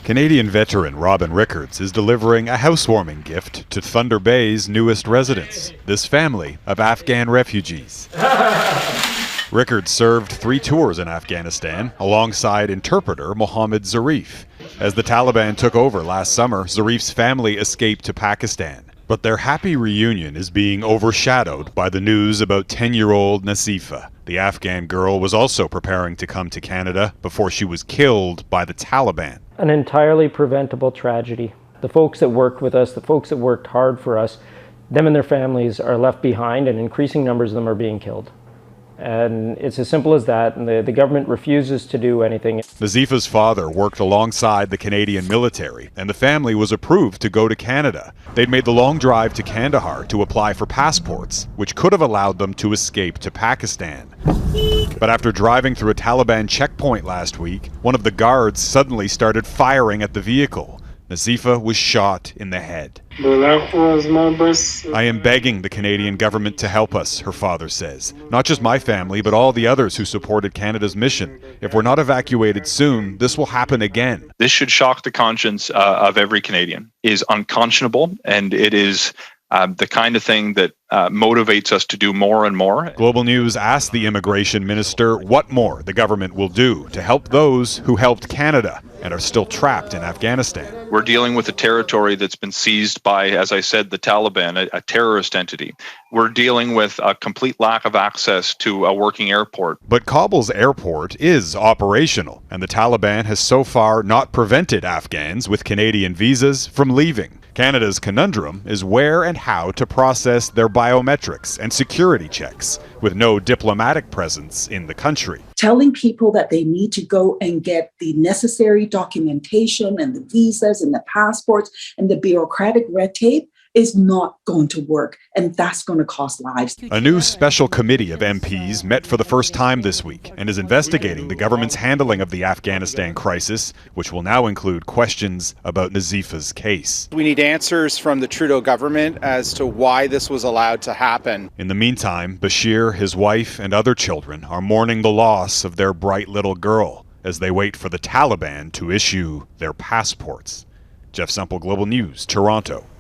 Canadian veteran Robin Rickards is delivering a housewarming gift to Thunder Bay's newest residents, this family of Afghan refugees. Rickards served 3 tours in Afghanistan alongside interpreter Mohammed Zarif. As the Taliban took over last summer, Zarif's family escaped to Pakistan. But their happy reunion is being overshadowed by the news about 10-year-old Nazifa. The Afghan girl was also preparing to come to Canada before she was killed by the Taliban. An entirely preventable tragedy. The folks that worked with us, the folks that worked hard for us, them and their families are left behind, and increasing numbers of them are being killed. And it's as simple as that, and the government refuses to do anything. Nazifa's father worked alongside the Canadian military, and the family was approved to go to Canada. They'd made the long drive to Kandahar to apply for passports, which could have allowed them to escape to Pakistan. But after driving through a Taliban checkpoint last week, one of the guards suddenly started firing at the vehicle. Nazifa was shot in the head. I am begging the Canadian government to help us, her father says. Not just my family, but all the others who supported Canada's mission. If we're not evacuated soon, this will happen again. This should shock the conscience of every Canadian. It is unconscionable, and it is the kind of thing that motivates us to do more and more. Global News asked the immigration minister what more the government will do to help those who helped Canada and are still trapped in Afghanistan. We're dealing with a territory that's been seized by, as I said, the Taliban, a terrorist entity. We're dealing with a complete lack of access to a working airport. But Kabul's airport is operational, and the Taliban has so far not prevented Afghans with Canadian visas from leaving. Canada's conundrum is where and how to process their biometrics and security checks with no diplomatic presence in the country. Telling people that they need to go and get the necessary documentation and the visas and the passports and the bureaucratic red tape is not going to work, and that's going to cost lives. A new special committee of MPs met for the first time this week and is investigating the government's handling of the Afghanistan crisis, which will now include questions about Nazifa's case. We need answers from the Trudeau government as to why this was allowed to happen. In the meantime, Bashir, his wife, and other children are mourning the loss of their bright little girl as they wait for the Taliban to issue their passports. Jeff Semple, Global News, Toronto.